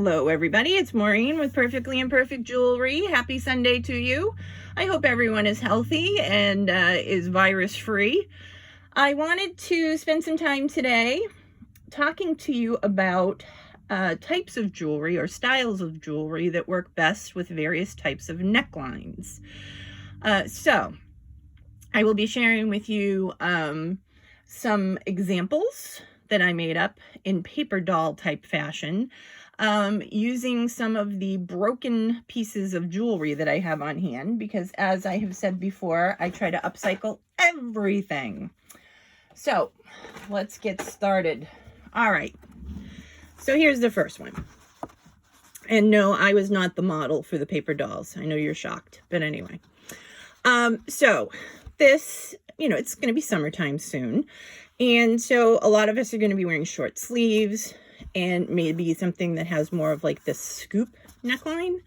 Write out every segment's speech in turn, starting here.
Hello everybody, it's Maureen with Perfectly Imperfect Jewelry. Happy Sunday to you. I hope everyone is healthy and is virus free. I wanted to spend some time today talking to you about types of jewelry or styles of jewelry that work best with various types of necklines. So I will be sharing with you some examples that I made up in paper doll type fashion, using some of the broken pieces of jewelry that I have on hand, because as I have said before, I try to upcycle everything. So let's get started. All right, so here's the first one. And no, I was not the model for the paper dolls. I know you're shocked, but anyway. So this, it's going to be summertime soon. And so a lot of us are going to be wearing short sleeves and maybe something that has more of like this scoop neckline,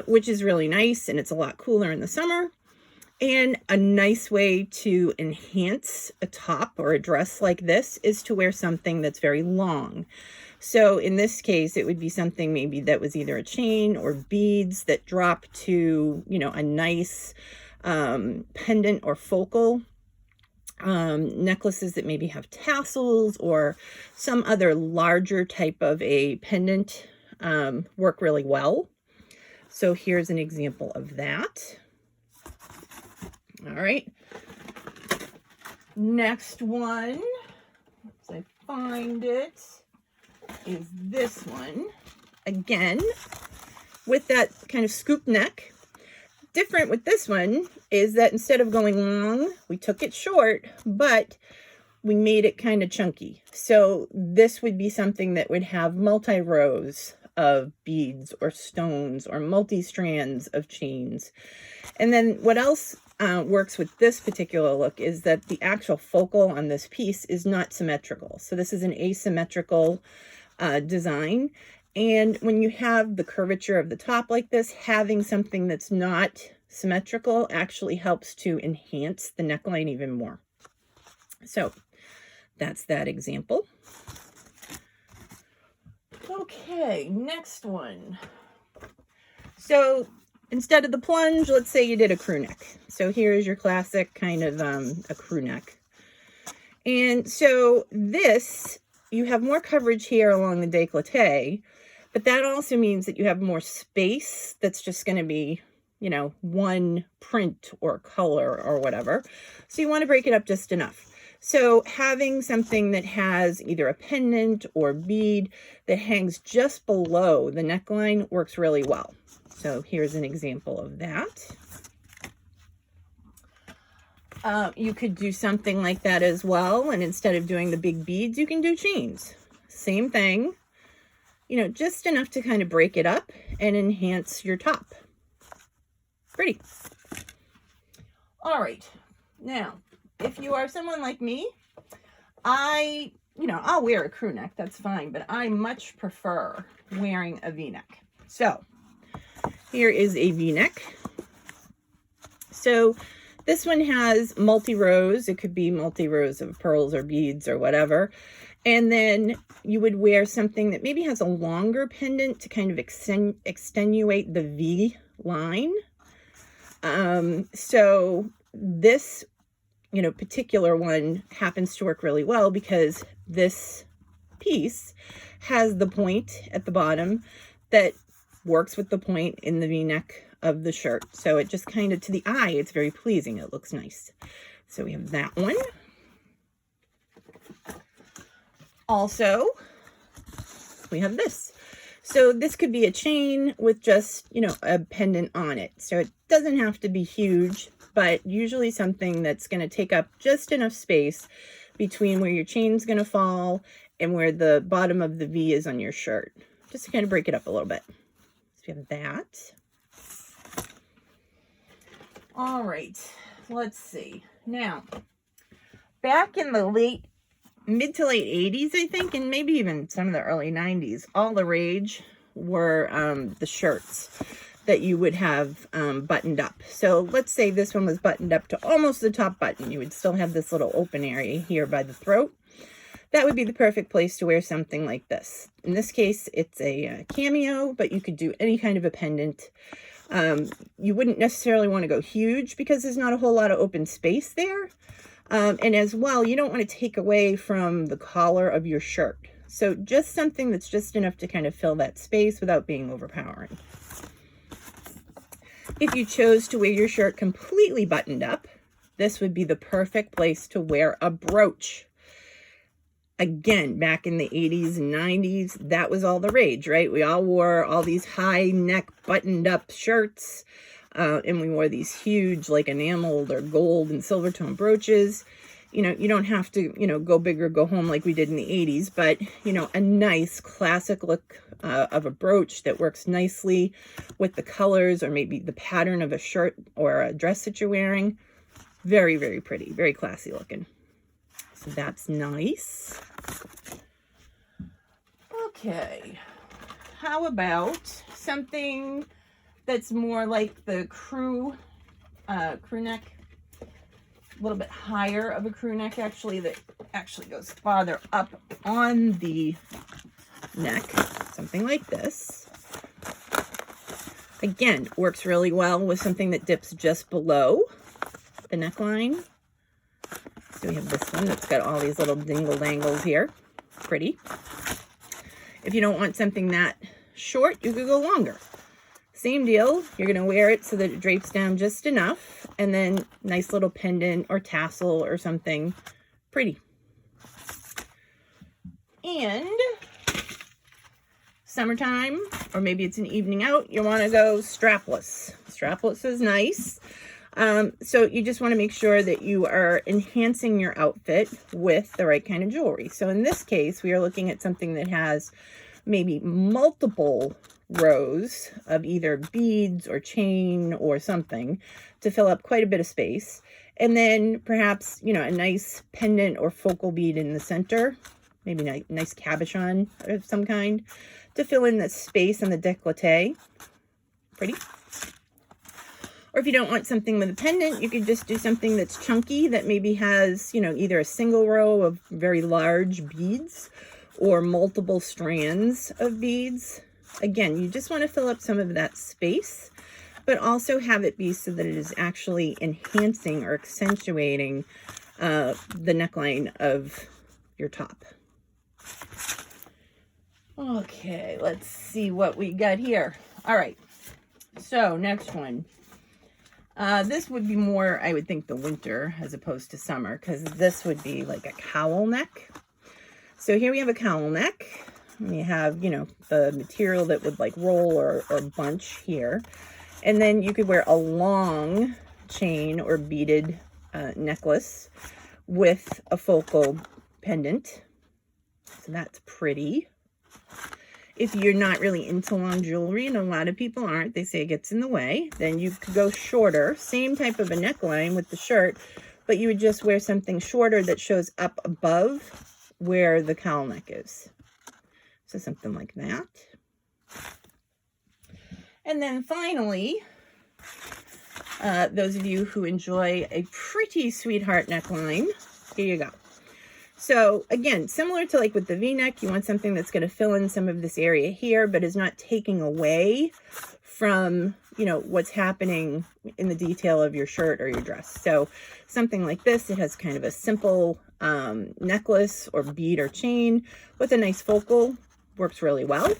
which is really nice. And it's a lot cooler in the summer. And a nice way to enhance a top or a dress like this is to wear something that's very long. So in this case, it would be something maybe that was either a chain or beads that drop to, a nice pendant or focal. Necklaces that maybe have tassels or some other larger type of a pendant work really well. So here's an example of that. All right. Next one, once I find it, is this one. Again, with that kind of scoop neck. Different with this one is that instead of going long, we took it short, but we made it kind of chunky. So this would be something that would have multi-rows of beads or stones or multi-strands of chains. And then what else works with this particular look is that the actual focal on this piece is not symmetrical. So this is an asymmetrical design. And when you have the curvature of the top like this, having something that's not symmetrical actually helps to enhance the neckline even more. So that's that example. Okay, next one. So instead of the plunge, let's say you did a crew neck. So here's your classic kind of a crew neck. And so this, you have more coverage here along the décolleté, but that also means that you have more space that's just going to be, one print or color or whatever. So you want to break it up just enough. So having something that has either a pendant or bead that hangs just below the neckline works really well. So here's an example of that. You could do something like that as well. And instead of doing the big beads, you can do chains. Same thing. Just enough to kind of break it up and enhance your top. Pretty. All right. Now, if you are someone like me, I'll wear a crew neck, that's fine, but I much prefer wearing a V-neck. So here is a V-neck. So this one has multi-rows. It could be multi-rows of pearls or beads or whatever. And then you would wear something that maybe has a longer pendant to kind of extenuate the V line. So this, particular one happens to work really well because this piece has the point at the bottom that works with the point in the V-neck of the shirt. So it just kind of, to the eye, it's very pleasing. It looks nice. So we have that one. Also, we have this. So this could be a chain with just, a pendant on it. So it doesn't have to be huge, but usually something that's going to take up just enough space between where your chain's going to fall and where the bottom of the V is on your shirt. Just to kind of break it up a little bit. So we have that. All right, let's see. Now, back in the mid to late 80s, I think, and maybe even some of the early 90s, all the rage were the shirts that you would have buttoned up. So let's say this one was buttoned up to almost the top button. You would still have this little open area here by the throat that would be the perfect place to wear something like this. In this case, it's a cameo, but you could do any kind of a pendant. You wouldn't necessarily want to go huge because there's not a whole lot of open space there. And as well, you don't want to take away from the collar of your shirt. So just something that's just enough to kind of fill that space without being overpowering. If you chose to wear your shirt completely buttoned up, this would be the perfect place to wear a brooch. Again, back in the 80s and 90s, that was all the rage, right? We all wore all these high neck buttoned up shirts, and we wore these huge, like enameled or gold and silver tone brooches. You know, you don't have to, you know, go big or go home like we did in the 80s, but, you know, a nice classic look of a brooch that works nicely with the colors or maybe the pattern of a shirt or a dress that you're wearing. Very, very pretty, very classy looking. So that's nice. Okay, how about something that's more like the crew neck, a little bit higher of a crew neck, actually, that actually goes farther up on the neck, something like this. Again, works really well with something that dips just below the neckline. So we have this one that's got all these little dingle dangles here. Pretty. If you don't want something that short, you could go longer. Same deal. You're going to wear it so that it drapes down just enough, and then nice little pendant or tassel or something pretty. And summertime, or maybe it's an evening out, you want to go strapless. Strapless is nice. So you just want to make sure that you are enhancing your outfit with the right kind of jewelry. So in this case, we are looking at something that has maybe multiple rows of either beads or chain or something to fill up quite a bit of space. And then perhaps, you know, a nice pendant or focal bead in the center, maybe a nice cabochon of some kind to fill in the space and the décolleté. Pretty. Or if you don't want something with a pendant, you could just do something that's chunky that maybe has, you know, either a single row of very large beads or multiple strands of beads. Again, you just want to fill up some of that space, but also have it be so that it is actually enhancing or accentuating the neckline of your top. Okay, let's see what we got here. All right, so next one. This would be more, I would think, the winter as opposed to summer, because this would be like a cowl neck. So here we have a cowl neck. We have, you know, the material that would like roll or bunch here. And then you could wear a long chain or beaded necklace with a focal pendant. So that's pretty. If you're not really into long jewelry, and a lot of people aren't, they say it gets in the way, then you could go shorter. Same type of a neckline with the shirt, but you would just wear something shorter that shows up above where the cowl neck is. So something like that. And then finally, those of you who enjoy a pretty sweetheart neckline, here you go. So again, similar to like with the V-neck, you want something that's going to fill in some of this area here, but is not taking away from, you know, what's happening in the detail of your shirt or your dress. So something like this, it has kind of a simple necklace or bead or chain with a nice focal, works really well.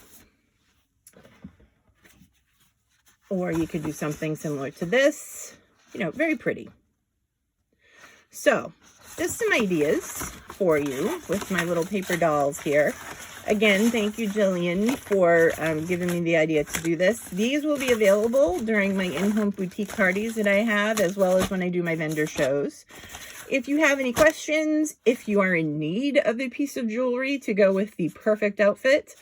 Or you could do something similar to this, you know, very pretty. So just some ideas for you with my little paper dolls here. Again, thank you, Jillian, for giving me the idea to do this. These will be available during my in-home boutique parties that I have, as well as when I do my vendor shows. If you have any questions, if you are in need of a piece of jewelry to go with the perfect outfit,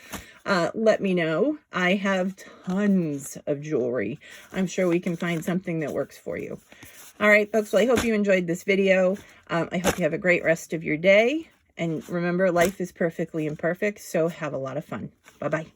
let me know. I have tons of jewelry. I'm sure we can find something that works for you. All right, folks, well, I hope you enjoyed this video. I hope you have a great rest of your day. And remember, life is perfectly imperfect, so have a lot of fun. Bye-bye.